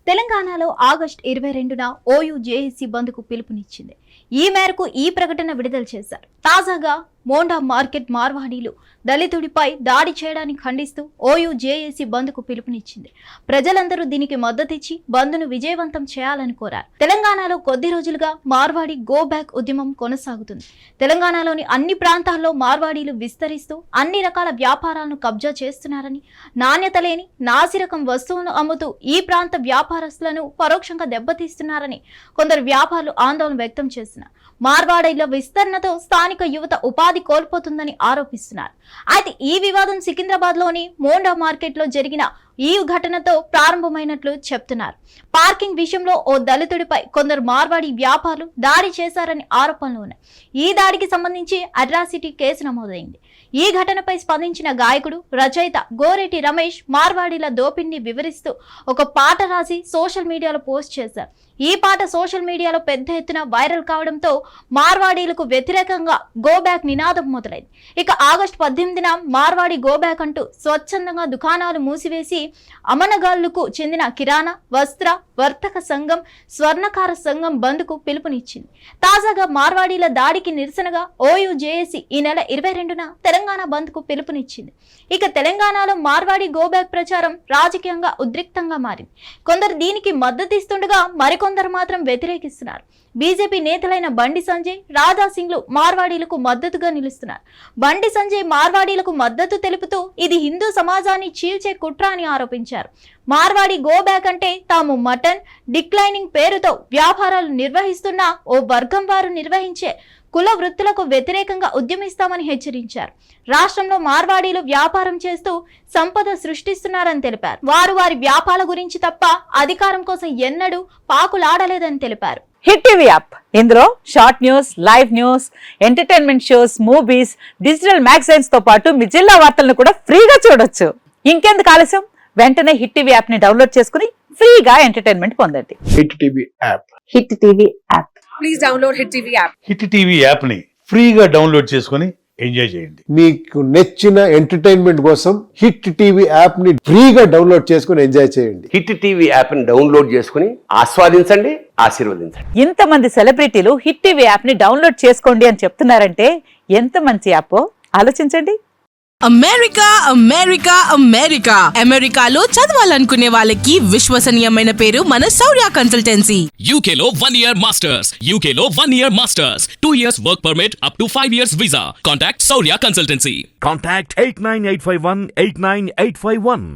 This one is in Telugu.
తెలంగాణలో ఆగస్టు 22న ఓయూ జేఏసీ బంద్కు పిలుపునిచ్చింది. ఈ మేరకు ఈ ప్రకటన విడుదల చేశారు. తాజాగా మోండా మార్కెట్ మార్వాడీలు దళితుడిపై దాడి చేయడాన్ని ఖండిస్తూ ఓయూ జేఏసీ బంద్కు పిలుపునిచ్చింది. ప్రజలందరూ దీనికి మద్దతిచ్చి బంద్ను విజయవంతం చేయాలని కోరారు. తెలంగాణలో కొద్ది రోజులుగా మార్వాడి గో బ్యాక్ ఉద్యమం కొనసాగుతుంది. తెలంగాణలోని అన్ని ప్రాంతాల్లో మార్వాడీలు విస్తరిస్తూ అన్ని రకాల వ్యాపారాలను కబ్జా చేస్తున్నారని, నాణ్యత లేని నాసిరకం వస్తువులను అమ్ముతూ ఈ ప్రాంత వ్యాపారస్తులను పరోక్షంగా దెబ్బతీస్తున్నారని కొందరు వ్యాపారులు ఆందోళన వ్యక్తం చేస్తున్నారు. మార్వాడీల విస్తరణతో స్థానిక యువత ఉపాధి కోల్పోతుందని ఆరోపిస్తున్నారు. అయితే ఈ వివాదం సికింద్రాబాద్ లోని మోండా మార్కెట్ లో జరిగిన ఈ ఘటనతో ప్రారంభమైనట్లు చెప్తున్నారు. పార్కింగ్ విషయంలో ఓ దళితుడిపై కొందరు మార్వాడి వ్యాపారులు దాడి చేశారని ఆరోపణలు ఉన్నాయి. ఈ దాడికి సంబంధించి అట్రాసిటీ కేసు నమోదైంది. ఈ ఘటనపై స్పందించిన గాయకుడు, రచయిత గోరెటి రమేష్ మార్వాడీల దోపిడిని వివరిస్తూ ఒక పాట రాసి సోషల్ మీడియాలో పోస్ట్ చేశారు. ఈ పాట సోషల్ మీడియాలో పెద్ద ఎత్తున వైరల్ కావడంతో మార్వాడీలకు వ్యతిరేకంగా గో బ్యాక్ నినాదం మొదలైంది. ఇక ఆగస్టు 18న మార్వాడి గో బ్యాక్ అంటూ స్వచ్ఛందంగా దుకాణాలు మూసివేసి అమనగాళ్లకు చెందిన కిరాణా, వస్త్ర, వర్తక సంఘం, స్వర్ణకార సంఘం బంద్కు పిలుపునిచ్చింది. తాజాగా మార్వాడీల దాడికి నిరసనగా ఓయూ జేఏసీ ఈ నెల 22న తెలంగాణ బంద్కు పిలుపునిచ్చింది. ఇక తెలంగాణలో మార్వాడి గో బ్యాక్ ప్రచారం రాజకీయంగా ఉద్రిక్తంగా మారింది. కొందరు దీనికి మద్దతిస్తుండగా మరికొందరు మాత్రం వ్యతిరేకిస్తున్నారు. బీజేపీ నేతలైన బండి సంజయ్, రాధా సింగ్లు మార్వాడీలకు మద్దతుగా నిలుస్తున్నారు. బండి సంజయ్ మార్వాడీలకు మద్దతు తెలుపుతూ ఇది హిందూ సమాజాన్ని చీల్చే కుట్ర అని ఆరోపించారు. మార్వాడి గో బ్యాక్ అంటే తాము మటన్ డిక్లైనింగ్ పేరుతో వ్యాపారాలు నిర్వహిస్తున్న ఓ వర్గం వారు నిర్వహించే కుల వృత్తులకు వ్యతిరేకంగా ఉద్యమిస్తామని హెచ్చరించారు. రాష్ట్రంలో మార్వాడీలు వ్యాపారం చేస్తూ సంపద సృష్టిస్తున్నారని తెలిపారు. వారు వారి వ్యాపారాల గురించి తప్ప అధికారం కోసం ఎన్నడూ పాకులాడలేదని తెలిపారు. హిట్ టీవీ యాప్, ఇందులో short news, live news, entertainment shows, movies, digital magazines తో పాటు మీ జిల్లా వార్తలను కూడా ఫ్రీగా చూడొచ్చు. ఇంకెందుకు ఆలస్యం, వెంటనే హిట్ టీవీ యాప్ ని డౌన్లోడ్ చేసుకుని ఫ్రీగా ఎంటర్టైన్మెంట్ పొందండి. Hit TV app. Hit TV app. Please download hit TV app. Hit TV app ని ఫ్రీగా డౌన్లోడ్ చేసుకుని ఎంజాయ్ చేయండి. మీకు నచ్చిన ఎంటర్టైన్మెంట్ కోసం హిట్ టీవీ యాప్ ని ఫ్రీగా డౌన్లోడ్ చేసుకుని ఎంజాయ్ చేయండి. హిట్ టీవీ యాప్ ని డౌన్లోడ్ చేసుకుని ఆస్వాదించండి, ఆశీర్వదించండి. ఇంతమంది సెలబ్రిటీలు హిట్ టీవీ యాప్ ని డౌన్లోడ్ చేసుకోండి అని చెప్తున్నారంటే ఎంత మంచి యాప్ ఆలోచించండి. అమెరికా అమెరికా అమెరికా అమెరికాలో చదవాలనుకునే వాళ్ళకి విశ్వసనీయమైన పేరు మన శౌర్య కన్సల్టెన్సీ. UK లో 1 year masters, UK లో 1 year masters, 2 years work permit up to 5 years visa. Contact Saurya Consultancy. Contact 89851 89851.